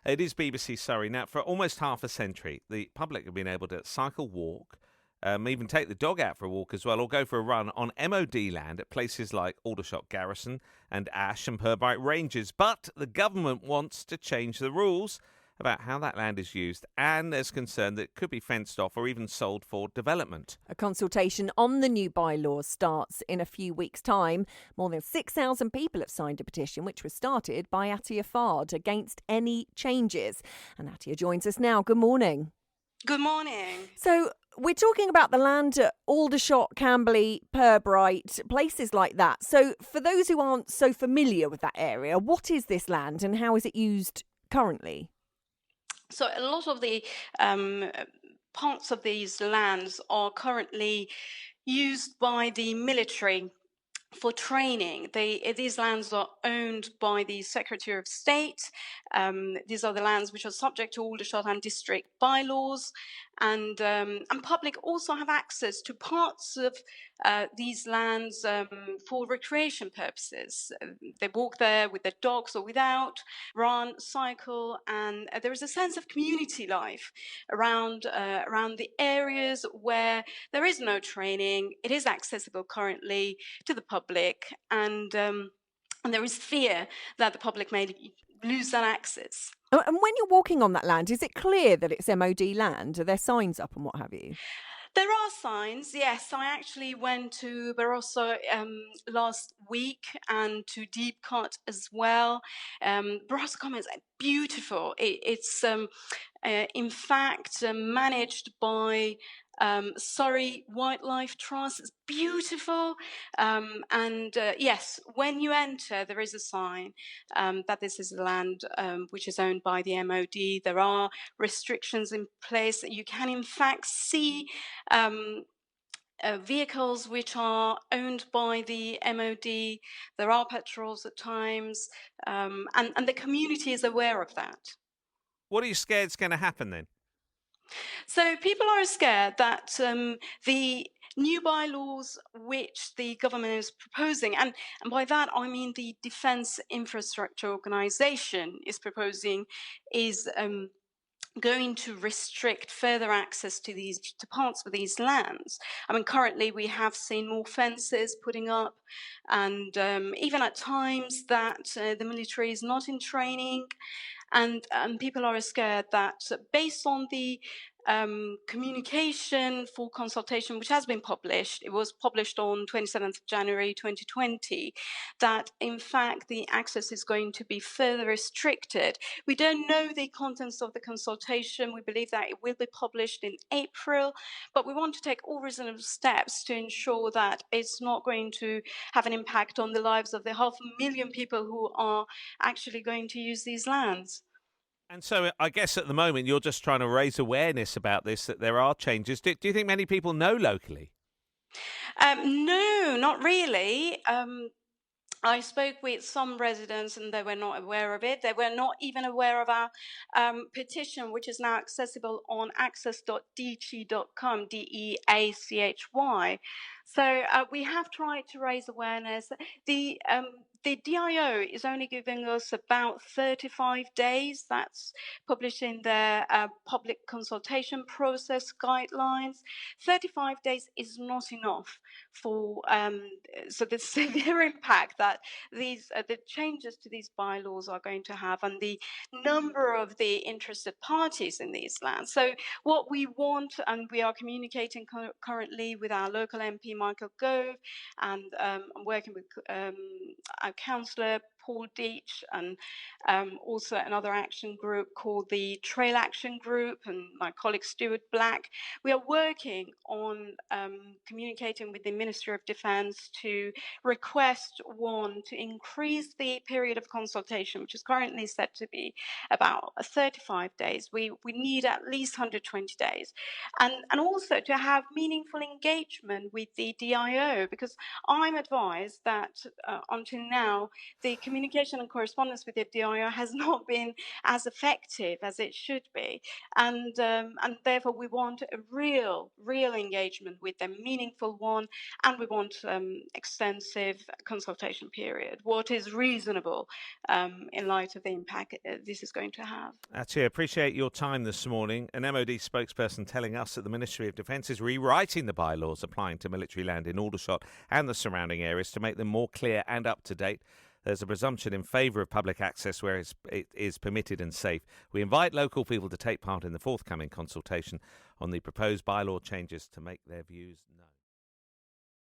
It is BBC Surrey. Now, for almost half a century, the public have been able to cycle, walk, even take the dog out for a walk as well, or go for a run on MOD land at places like Aldershot Garrison and Ash and Purbright Ranges. But the government wants to change the rules about how that land is used, and there's concern that it could be fenced off or even sold for development. A consultation on the new bylaws starts in a few weeks' time. More than 6,000 people have signed a petition, which was started by Attieh against any changes. And Attieh joins us now. Good morning. Good morning. So we're talking about the land at Aldershot, Camberley, Purbright, places like that. So for those who aren't so familiar with that area, what is this land and how is it used currently? So a lot of the parts of these lands are currently used by the military for training. These lands are owned by the Secretary of State. These are the lands which are subject to Aldershot and district bylaws. And public also have access to parts of these lands for recreation purposes. They walk there with their dogs or without, run, cycle, and there is a sense of community life around the areas where there is no training. It is accessible currently to the public, and there is fear that the public may lose that access. And when you're walking on that land, is it clear that it's MOD land? Are there signs up and what have you? There are signs, yes. I actually went to Barossa last week and to Deep Cut as well. Barossa Common is beautiful. It's in fact managed by Surrey Wildlife Trust. It's beautiful. Yes, when you enter, there is a sign that this is land which is owned by the MOD. There are restrictions in place. You can, in fact, see vehicles which are owned by the MOD. There are patrols at times, and the community is aware of that. What are you scared is going to happen then? So people are scared that the new bylaws which the government is proposing, and by that I mean the Defence Infrastructure Organisation is proposing, is going to restrict further access to parts of these lands. I mean, currently we have seen more fences putting up, and even at times that the military is not in training, and people are scared that based on the communication for consultation, which has been published, it was published on 27th of January 2020, that in fact the access is going to be further restricted. We don't know the contents of the consultation. We believe that it will be published in April, but we want to take all reasonable steps to ensure that it's not going to have an impact on the lives of the 500,000 people who are actually going to use these lands. And so I guess at the moment you're just trying to raise awareness about this, that there are changes. Do you think many people know locally? No, not really. I spoke with some residents and they were not aware of it. They were not even aware of our petition, which is now accessible on access.deachy.com, DEACHY. So we have tried to raise awareness. The DIO is only giving us about 35 days. That's published in their public consultation process guidelines. 35 days is not enough for so the severe impact that these the changes to these bylaws are going to have, and the number of the interested parties in these lands. So what we want, and we are communicating currently with our local MP Michael Gove, and I'm working with our councillor Paul Deach, and also another action group called the Trail Action Group, and my colleague Stuart Black. We are working on communicating with the Ministry of Defence to request to increase the period of consultation, which is currently set to be about 35 days. We need at least 120 days, and also to have meaningful engagement with the DIO, because I'm advised that until now the community communication and correspondence with the DIO has not been as effective as it should be, and therefore we want a real engagement with them, meaningful one, and we want extensive consultation period. What is reasonable in light of the impact this is going to have. Attieh, appreciate your time this morning. An MOD spokesperson telling us that the Ministry of Defence is rewriting the bylaws applying to military land in Aldershot and the surrounding areas to make them more clear and up to date. There's a presumption in favour of public access where it is permitted and safe. We invite local people to take part in the forthcoming consultation on the proposed bylaw changes to make their views known.